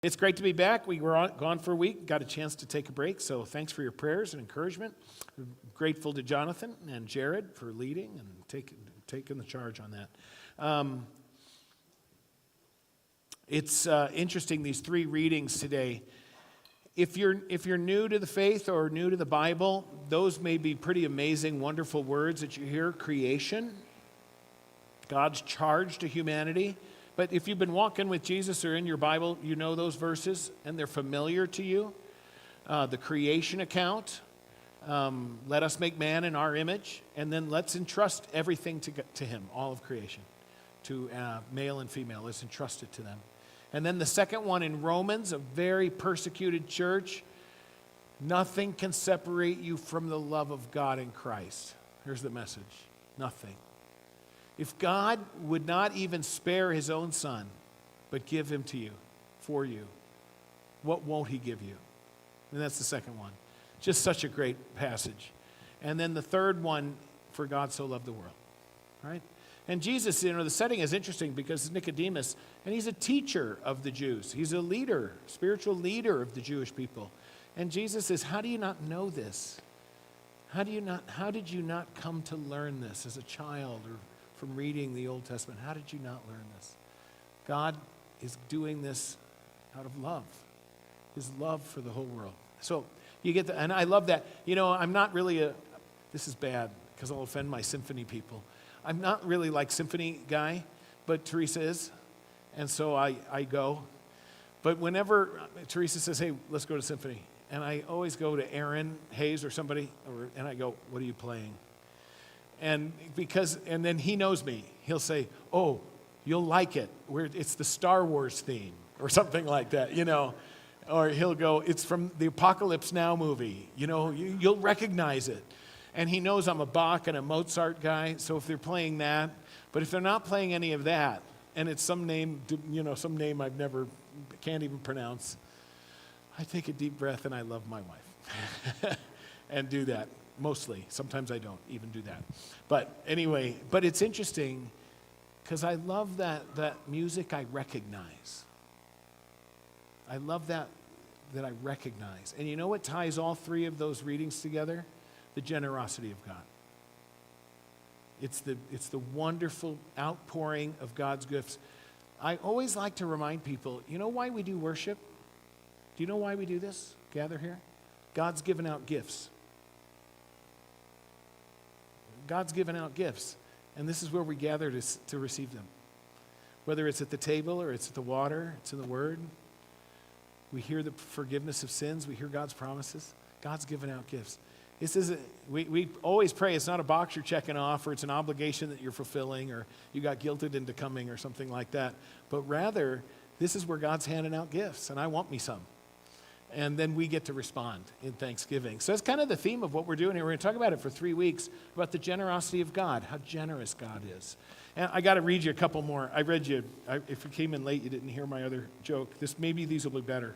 It's great to be back. We were gone for a week, got a chance to take a break, so thanks for your prayers and encouragement. I'm grateful to Jonathan and Jared for leading and taking the charge on that. It's interesting, these three readings today. If you're new to the faith or new to the Bible, those may be pretty amazing, wonderful words that you hear. Creation, God's charge to humanity. But if you've been walking with Jesus or in your Bible, you know those verses and they're familiar to you. The creation account, let us make man in our image, and then let's entrust everything to him, all of creation, to male and female. Let's entrust it to them. And then the second one in Romans, a very persecuted church, nothing can separate you from the love of God in Christ. Here's the message, nothing. If God would not even spare his own son, but give him to you, for you, what won't he give you? And that's the second one. Just such a great passage. And then the third one, for God so loved the world, right? And Jesus, the setting is interesting because Nicodemus, and he's a teacher of the Jews. He's a leader, spiritual leader of the Jewish people. And Jesus says, how do you not know this? How did you not come to learn this as a child or from reading the Old Testament? How did you not learn this? God is doing this out of love, his love for the whole world. So you get and I love that. I'm not really this is bad because I'll offend my symphony people. I'm not really like symphony guy, but Teresa is, and so I go. But whenever Teresa says, hey, let's go to symphony, and I always go to Aaron Hayes or somebody, and I go, what are you playing? And then he knows me. He'll say, oh, you'll like it. It's the Star Wars theme or something like that, Or he'll go, it's from the Apocalypse Now movie. You'll recognize it. And he knows I'm a Bach and a Mozart guy, so if they're playing that, but if they're not playing any of that, and it's some name I've never, can't even pronounce, I take a deep breath and I love my wife and do that. Mostly. Sometimes I don't even do that. But anyway, it's interesting because I love that music I recognize. I love that I recognize. And you know what ties all three of those readings together? The generosity of God. It's the wonderful outpouring of God's gifts. I always like to remind people, you know why we do worship? Do you know why we do this? Gather here? God's given out gifts. God's given out gifts, and this is where we gather to receive them. Whether it's at the table or it's at the water, it's in the Word. We hear the forgiveness of sins. We hear God's promises. God's given out gifts. We always pray it's not a box you're checking off or it's an obligation that you're fulfilling or you got guilted into coming or something like that. But rather, this is where God's handing out gifts, and I want me some. And then we get to respond in thanksgiving. So that's kind of the theme of what we're doing here. We're going to talk about it for 3 weeks, about the generosity of God, how generous God is. And I got to read you a couple more. I read you, if you came in late, you didn't hear my other joke. Maybe these will be better.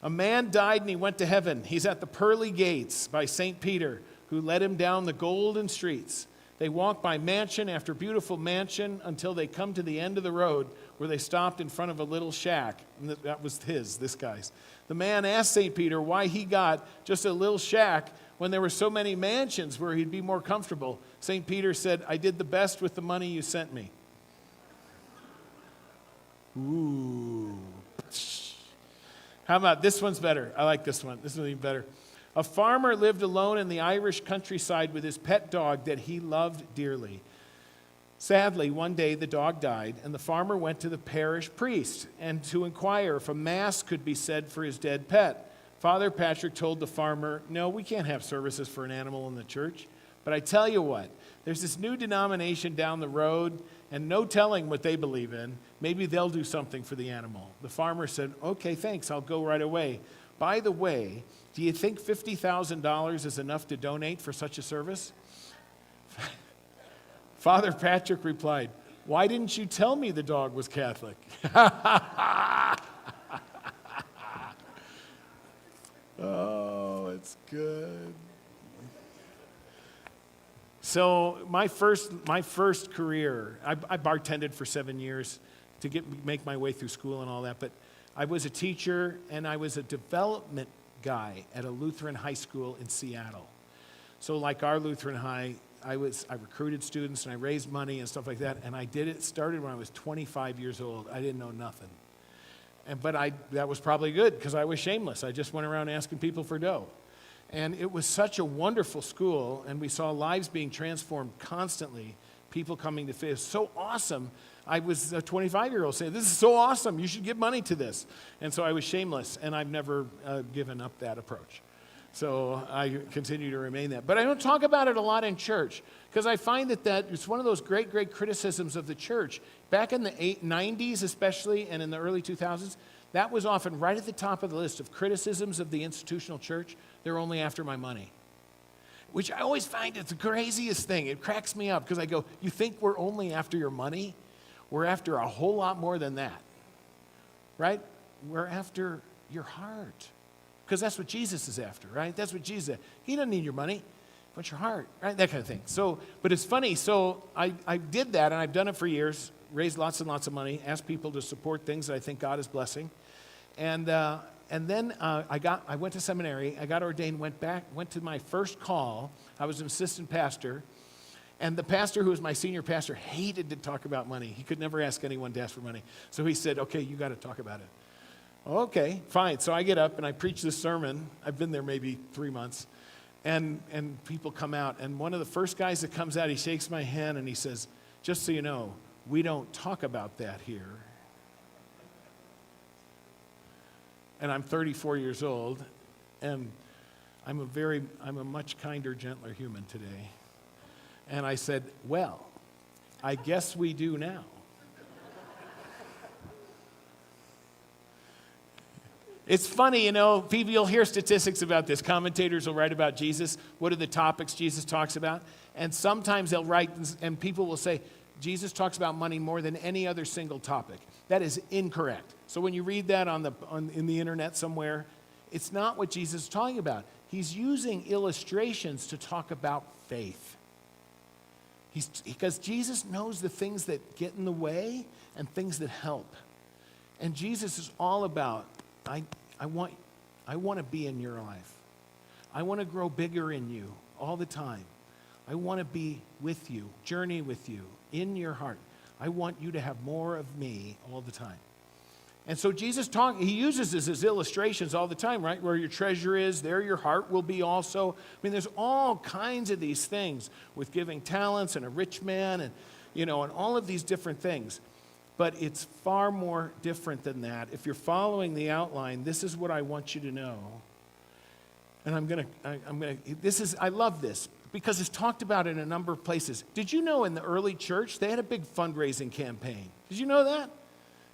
A man died and he went to heaven. He's at the pearly gates by St. Peter, who led him down the golden streets. They walk by mansion after beautiful mansion until they come to the end of the road where they stopped in front of a little shack. And that was this guy's. The man asked St. Peter why he got just a little shack when there were so many mansions where he'd be more comfortable. St. Peter said, I did the best with the money you sent me. Ooh. How about this one's better? I like this one. This is even better. A farmer lived alone in the Irish countryside with his pet dog that he loved dearly. Sadly, one day the dog died, and the farmer went to the parish priest and to inquire if a mass could be said for his dead pet. Father Patrick told the farmer, no, we can't have services for an animal in the church. But I tell you what, there's this new denomination down the road, and no telling what they believe in. Maybe they'll do something for the animal. The farmer said, okay, thanks, I'll go right away. By the way, do you think $50,000 is enough to donate for such a service? Father Patrick replied, why didn't you tell me the dog was Catholic? Oh, it's good. So my first career, I bartended for 7 years to make my way through school and all that, but I was a teacher, and I was a development guy at a Lutheran high school in Seattle. So like our Lutheran high, I recruited students and I raised money and stuff like that, and started when I was 25 years old. I didn't know nothing. But that was probably good because I was shameless. I just went around asking people for dough. And it was such a wonderful school, and we saw lives being transformed constantly, people coming to faith. It was so awesome. I was a 25-year-old saying, this is so awesome, you should give money to this. And so I was shameless, and I've never given up that approach. So I continue to remain that. But I don't talk about it a lot in church, because I find that it's one of those great, great criticisms of the church. Back in the 90s especially, and in the early 2000s, that was often right at the top of the list of criticisms of the institutional church. They're only after my money, which I always find it's the craziest thing. It cracks me up because I go, you think we're only after your money? We're after a whole lot more than that, right? We're after your heart, because that's what Jesus is after, right? That's what Jesus is. He doesn't need your money, but your heart, right? That kind of thing. So, but it's funny. So I did that, and I've done it for years, raised lots and lots of money, asked people to support things that I think God is blessing. And then I went to seminary, I got ordained, went to my first call. I was an assistant pastor, and the pastor who was my senior pastor hated to talk about money. He could never ask anyone to ask for money. So he said, okay, you got to talk about it. Okay, fine. So I get up and I preach this sermon. I've been there maybe 3 months, and people come out, and one of the first guys that comes out, he shakes my hand and he says, just so you know, we don't talk about that here. And I'm 34 years old, and I'm a much kinder, gentler human today. And I said, well, I guess we do now. It's funny, people, you'll hear statistics about this. Commentators will write about Jesus. What are the topics Jesus talks about? And sometimes they'll write, and people will say, Jesus talks about money more than any other single topic. That is incorrect. So when you read that in the internet somewhere, it's not what Jesus is talking about. He's using illustrations to talk about faith. Because Jesus knows the things that get in the way and things that help. And Jesus is all about, I want to be in your life. I want to grow bigger in you all the time. I want to be with you, journey with you, in your heart. I want you to have more of me all the time. And so Jesus he uses this as illustrations all the time, right? Where your treasure is, there your heart will be also. I mean, there's all kinds of these things with giving talents and a rich man and, and all of these different things. But it's far more different than that. If you're following the outline, this is what I want you to know. And I love this because it's talked about in a number of places. Did you know in the early church, they had a big fundraising campaign? Did you know that?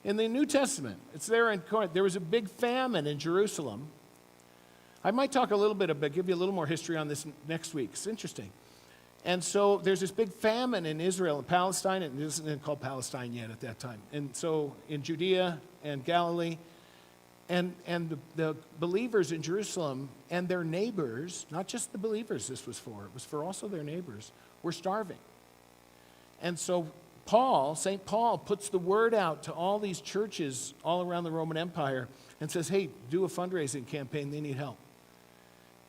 In the New Testament, it's there in Corinth. There was a big famine in Jerusalem. I might talk a little bit about, give you a little more history on this next week. It's interesting. And so there's this big famine in Israel and Palestine, and it wasn't called Palestine yet at that time. And so in Judea and Galilee, and the believers in Jerusalem and their neighbors, not just the believers this was for, it was for also their neighbors, were starving. And so St. Paul puts the word out to all these churches all around the Roman Empire and says, hey, do a fundraising campaign, they need help.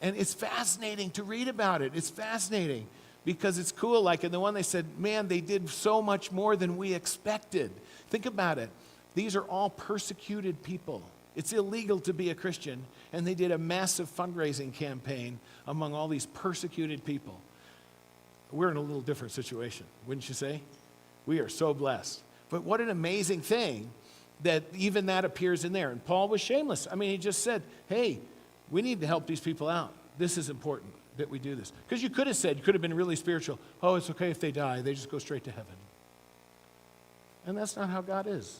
And it's fascinating to read about it. It's fascinating because it's cool. Like in the one they said, man, they did so much more than we expected. Think about it. These are all persecuted people. It's illegal to be a Christian, and they did a massive fundraising campaign among all these persecuted people. We're in a little different situation, wouldn't you say? We are so blessed. But what an amazing thing that even that appears in there. And Paul was shameless. I mean, he just said, hey, we need to help these people out. This is important that we do this. Because you could have been really spiritual. Oh, it's okay if they die. They just go straight to heaven. And that's not how God is.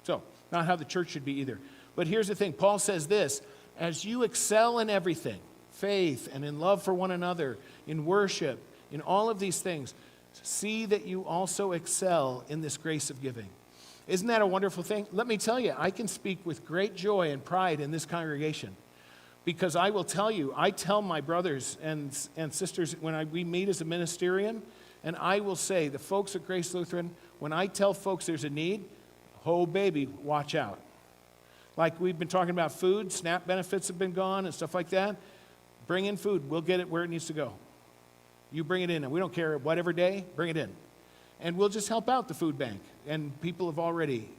So, not how the church should be either. But here's the thing. Paul says this, as you excel in everything, faith and in love for one another, in worship, in all of these things, see that you also excel in this grace of giving. Isn't that a wonderful thing? Let me tell you, I can speak with great joy and pride in this congregation because I will tell you, I tell my brothers and sisters when we meet as a ministerium, and I will say, the folks at Grace Lutheran, when I tell folks there's a need, oh baby, watch out. Like we've been talking about food, SNAP benefits have been gone and stuff like that. Bring in food. We'll get it where it needs to go. You bring it in, and we don't care whatever day, bring it in. And we'll just help out the food bank. And people have already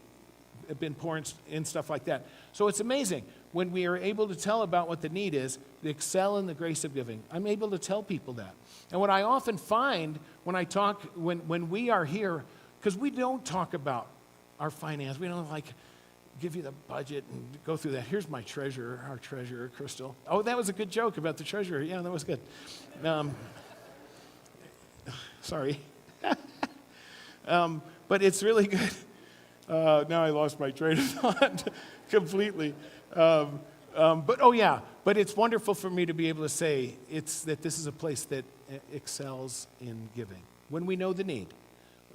been pouring in stuff like that. So it's amazing. When we are able to tell about what the need is, they excel in the grace of giving. I'm able to tell people that. And what I often find when I talk, when we are here, because we don't talk about our finance. We don't give you the budget and go through that. Here's my treasurer, our treasurer, Crystal. Oh, that was a good joke about the treasurer. Yeah, that was good. Sorry. But it's really good. Now I lost my train of thought completely. But it's wonderful for me to be able to say that this is a place that excels in giving when we know the need,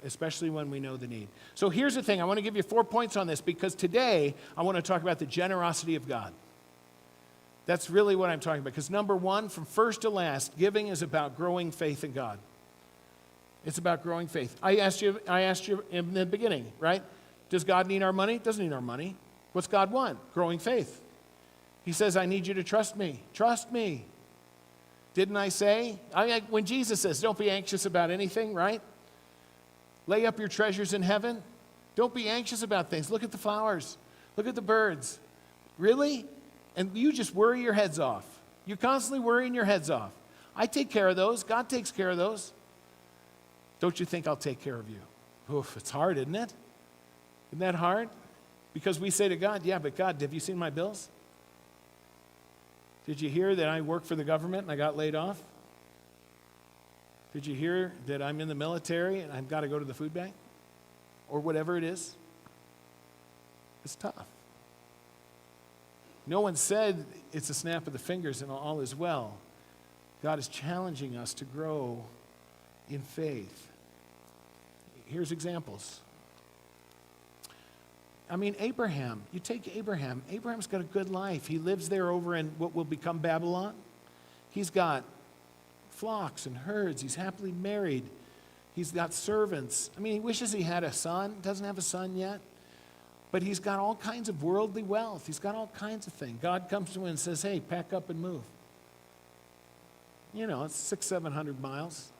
especially when we know the need. So here's the thing. I want to give you 4 points on this because today I want to talk about the generosity of God. That's really what I'm talking about. Because number one, from first to last, giving is about growing faith in God. It's about growing faith. I asked you in the beginning, right? Does God need our money? Doesn't need our money. What's God want? Growing faith. He says, I need you to trust me. Trust me. Didn't I say? When Jesus says, don't be anxious about anything, right? Lay up your treasures in heaven. Don't be anxious about things. Look at the flowers. Look at the birds. Really? And you just worry your heads off. You're constantly worrying your heads off. I take care of those. God takes care of those. Don't you think I'll take care of you? Oof, it's hard, isn't it? Isn't that hard? Because we say to God, yeah, but God, have you seen my bills? Did you hear that I work for the government and I got laid off? Did you hear that I'm in the military and I've got to go to the food bank? Or whatever it is? It's tough. No one said it's a snap of the fingers and all is well. God is challenging us to grow in faith. Here's examples. Abraham. You take Abraham. Abraham's got a good life. He lives there over in what will become Babylon. He's got flocks and herds. He's happily married. He's got servants. He wishes he had a son. Doesn't have a son yet. But he's got all kinds of worldly wealth. He's got all kinds of things. God comes to him and says, hey, pack up and move. It's 600-700 miles.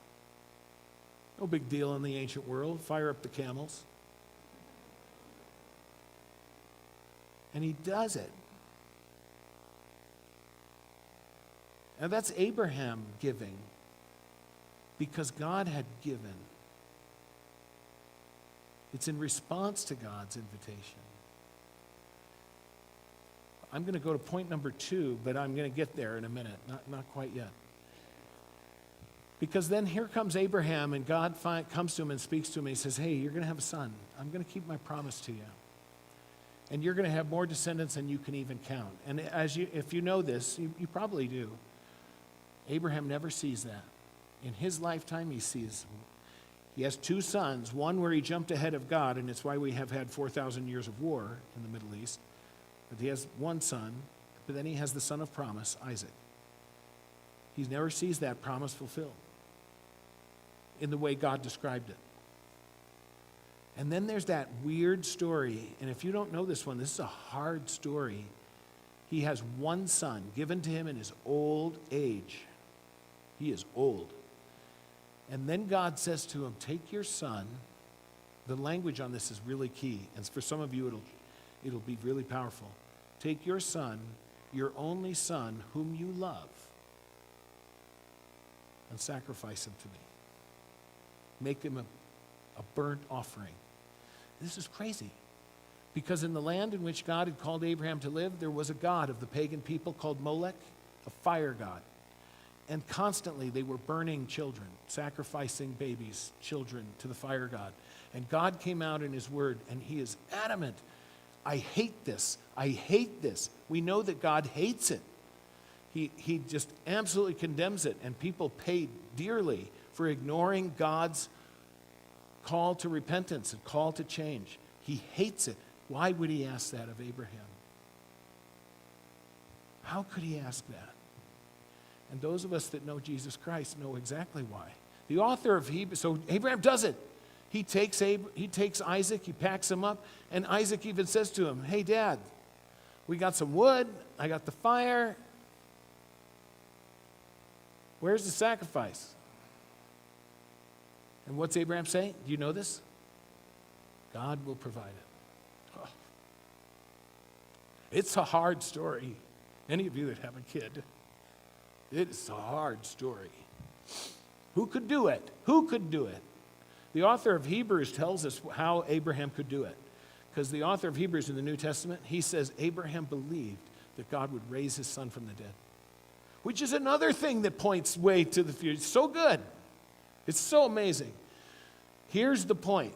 No big deal in the ancient world. Fire up the camels. And he does it. And that's Abraham giving because God had given. It's in response to God's invitation. I'm going to go to point number 2, but I'm going to get there in a minute. Not quite yet. Because then here comes Abraham, and God comes to him and speaks to him. And he says, hey, you're going to have a son. I'm going to keep my promise to you. And you're going to have more descendants than you can even count. And if you know this, you probably do. Abraham never sees that. In his lifetime, he has 2 sons, one where he jumped ahead of God, and it's why we have had 4,000 years of war in the Middle East. But he has one son, but then he has the son of promise, Isaac. He never sees that promise fulfilled in the way God described it. And then there's that weird story, and if you don't know this one, this is a hard story. He has one son given to him in his old age. He is old. And then God says to him, take your son. The language on this is really key, and for some of you it'll be really powerful. Take your son, your only son, whom you love, and sacrifice him to me. Make him a burnt offering. This is crazy. Because in the land in which God had called Abraham to live, there was a god of the pagan people called Molech, a fire god. And constantly they were burning children, sacrificing babies, children to the fire god. And God came out in his word, and he is adamant. I hate this. I hate this. We know that God hates it. He just absolutely condemns it, and people pay dearly for ignoring God's call to repentance and call to change. He hates it. Why would he ask that of Abraham? How could he ask that? And those of us that know Jesus Christ know exactly why. The author of Hebrews, so Abraham does it. He takes Isaac, he packs him up, and Isaac even says to him, hey, Dad, We got some wood. I got the fire. Where's the sacrifice? And what's Abraham saying? Do you know this? God will provide it. Oh. It's a hard story. Any of you that have a kid, it's a hard story. Who could do it? Who could do it? The author of Hebrews tells us how Abraham could do it. Because the author of Hebrews in the New Testament, he says Abraham believed that God would raise his son from the dead. Which is another thing that points way to the future. It's so good. It's so amazing. Here's the point.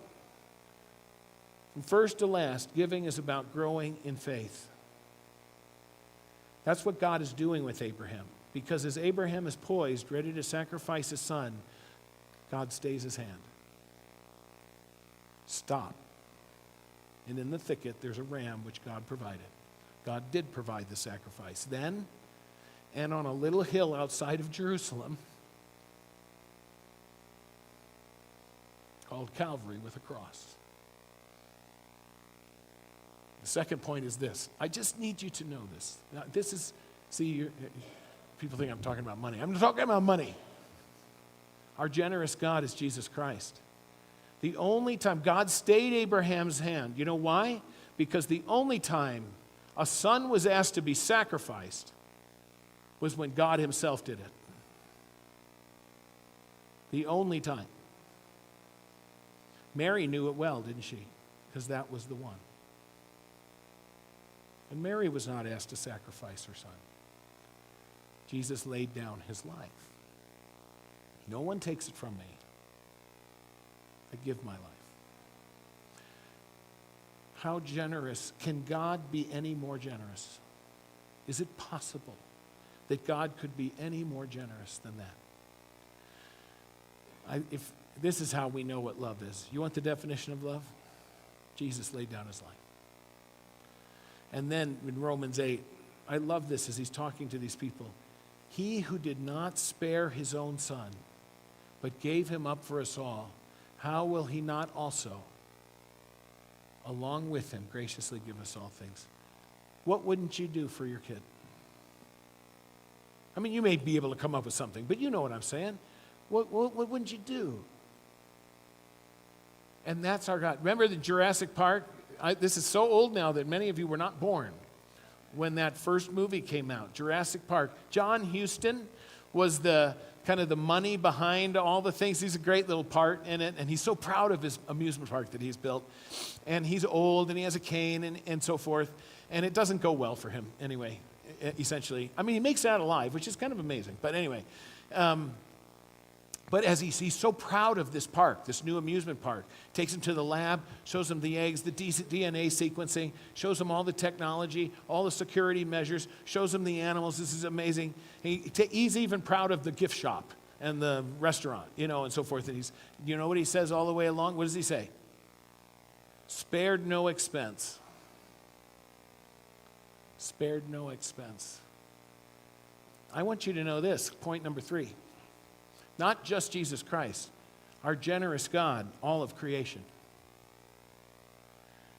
From first to last, giving is about growing in faith. That's what God is doing with Abraham. Because as Abraham is poised, ready to sacrifice his son, God stays his hand. Stop. And in the thicket, there's a ram which God provided. God did provide the sacrifice. Then, and on a little hill outside of Jerusalem, called Calvary with a cross. The second point is this. I just need you to know this. Now, this is, people think I'm talking about money. I'm talking about money. Our generous God is Jesus Christ. The only time God stayed Abraham's hand, you know why? Because the only time a son was asked to be sacrificed was when God himself did it. The only time. Mary knew it well, didn't she? Because that was the one. And Mary was not asked to sacrifice her son. Jesus laid down his life. No one takes it from me. I give my life. How generous? Can God be any more generous? Is it possible that God could be any more generous than that? If this is how we know what love is. You want the definition of love? Jesus laid down his life. And then in Romans 8, I love this as he's talking to these people. He who did not spare his own son, but gave him up for us all, how will he not also, along with him, graciously give us all things? What wouldn't you do for your kid? I mean, you may be able to come up with something, but you know what I'm saying. What wouldn't you do? And that's our God. Remember the Jurassic Park? This is so old now that many of you were not born when that first movie came out, Jurassic Park. John Huston was the kind of the money behind all the things. He's a great little part in it, and he's so proud of his amusement park that he's built. And he's old, and he has a cane, and so forth. And it doesn't go well for him anyway, essentially. I mean, he makes it out alive, which is kind of amazing. But anyway, but as he's so proud of this park, this new amusement park, takes him to the lab, shows him the eggs, the DNA sequencing, shows him all the technology, all the security measures, shows him the animals. This is amazing. He's even proud of the gift shop and the restaurant, and so forth. And you know what he says all the way along? What does he say? Spared no expense. Spared no expense. I want you to know this, point number 3. Not just Jesus Christ, our generous God, all of creation.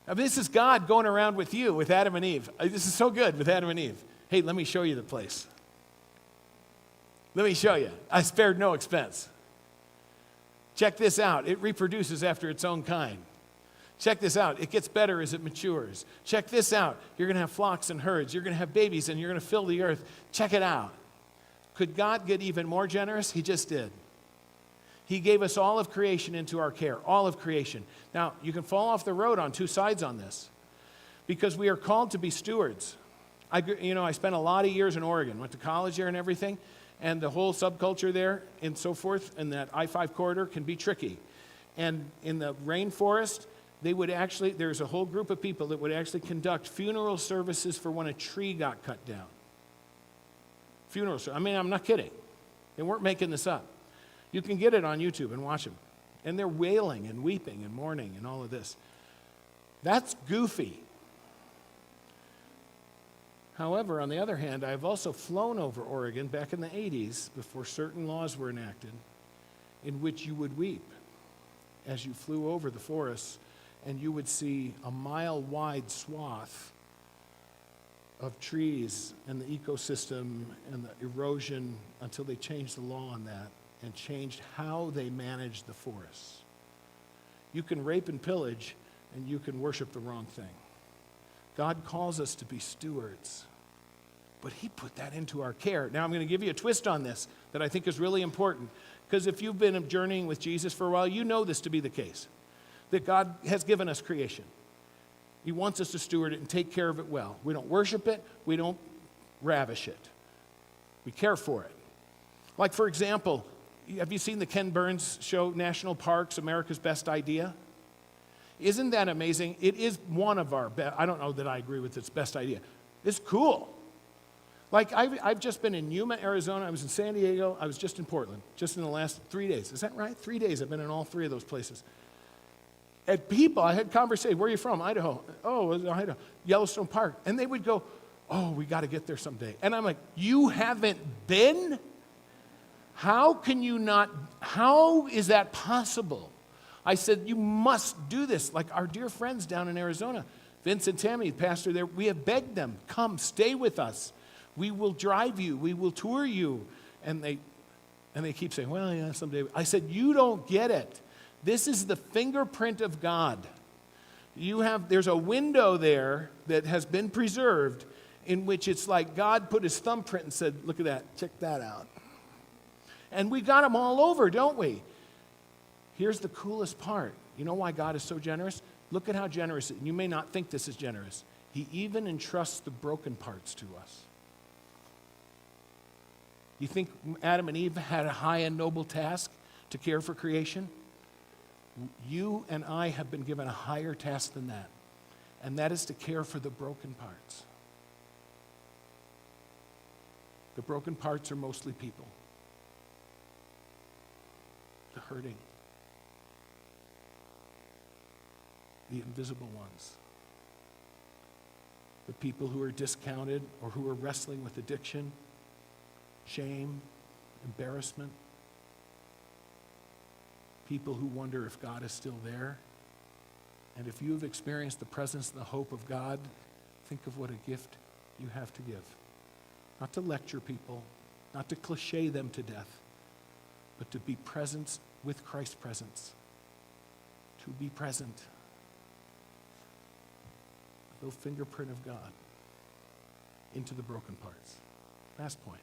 Now, this is God going around with you, with Adam and Eve. This is so good with Adam and Eve. Hey, let me show you the place. Let me show you. I spared no expense. Check this out. It reproduces after its own kind. Check this out. It gets better as it matures. Check this out. You're going to have flocks and herds. You're going to have babies, and you're going to fill the earth. Check it out. Could God get even more generous? He just did. He gave us all of creation into our care, all of creation. Now, you can fall off the road on two sides on this because we are called to be stewards. I spent a lot of years in Oregon, went to college there and everything, and the whole subculture there and so forth, and that I-5 corridor can be tricky. And in the rainforest, there's a whole group of people that would actually conduct funeral services for when a tree got cut down. Funeral service. I mean, I'm not kidding. They weren't making this up. You can get it on YouTube and watch them. And they're wailing and weeping and mourning and all of this. That's goofy. However, on the other hand, I've also flown over Oregon back in the 80s before certain laws were enacted in which you would weep as you flew over the forests and you would see a mile-wide swath of trees and the ecosystem and the erosion until they changed the law on that and changed how they managed the forests. You can rape and pillage, and you can worship the wrong thing. God calls us to be stewards, but he put that into our care. Now I'm going to give you a twist on this that I think is really important, because if you've been journeying with Jesus for a while, you know this to be the case, that God has given us creation. He wants us to steward it and take care of it well. We don't worship it. We don't ravish it. We care for it. Like, for example, have you seen the Ken Burns show, National Parks, America's Best Idea? Isn't that amazing? It is one of our best. I don't know that I agree with its best idea. It's cool. Like, I've just been in Yuma, Arizona. I was in San Diego. I was just in Portland, just in the last 3 days. Is that right? 3 days. I've been in all three of those places. And people, I had conversations. Where are you from? Idaho. Oh, Idaho. Yellowstone Park. And they would go, oh, we got to get there someday. And I'm like, you haven't been? How can you not? How is that possible? I said, you must do this. Like our dear friends down in Arizona, Vince and Tammy, pastor there, we have begged them, come, stay with us. We will drive you. We will tour you. And they keep saying, well, yeah, someday. I said, you don't get it. This is the fingerprint of God. There's a window there that has been preserved in which it's like God put his thumbprint and said, look at that, check that out. And we got them all over, don't we? Here's the coolest part. You know why God is so generous? Look at how generous, you may not think this is generous. He even entrusts the broken parts to us. You think Adam and Eve had a high and noble task to care for creation? You and I have been given a higher task than that, and that is to care for the broken parts. The broken parts are mostly people. The hurting. The invisible ones. The people who are discounted or who are wrestling with addiction, shame, embarrassment. People who wonder if God is still there. And if you have experienced the presence and the hope of God, think of what a gift you have to give. Not to lecture people, not to cliche them to death, but to be present with Christ's presence. To be present. The fingerprint of God into the broken parts. Last point.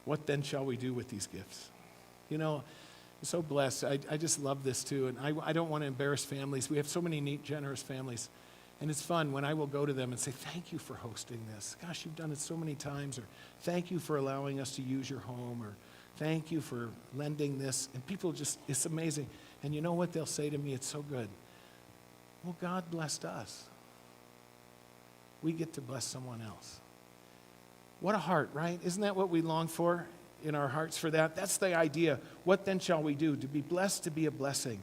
What then shall we do with these gifts? You know, I'm so blessed. I just love this too. And I don't want to embarrass families. We have so many neat, generous families. And it's fun when I will go to them and say, thank you for hosting this. Gosh, you've done it so many times. Or thank you for allowing us to use your home. Or thank you for lending this. And people just, it's amazing. And you know what they'll say to me? It's so good. Well, God blessed us. We get to bless someone else. What a heart, right? Isn't that what we long for in our hearts for that? That's the idea. What then shall we do? To be blessed, to be a blessing.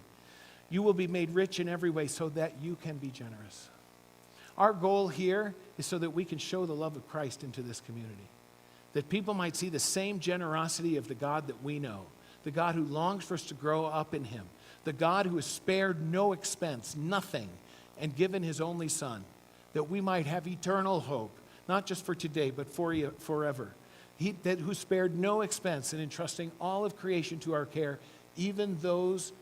You will be made rich in every way so that you can be generous. Our goal here is so that we can show the love of Christ into this community. That people might see the same generosity of the God that we know. The God who longs for us to grow up in him. The God who has spared no expense, nothing, and given his only Son. That we might have eternal hope. Not just for today, but for forever. Who spared no expense in entrusting all of creation to our care, even those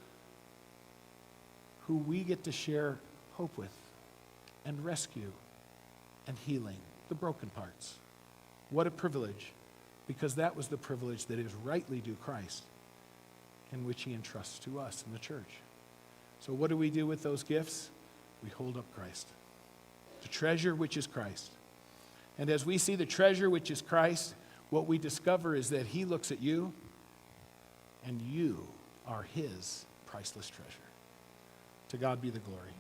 who we get to share hope with and rescue and healing, the broken parts. What a privilege, because that was the privilege that is rightly due Christ, in which he entrusts to us in the church. So what do we do with those gifts? We hold up Christ. The treasure which is Christ. And as we see the treasure which is Christ, what we discover is that he looks at you, and you are his priceless treasure. To God be the glory.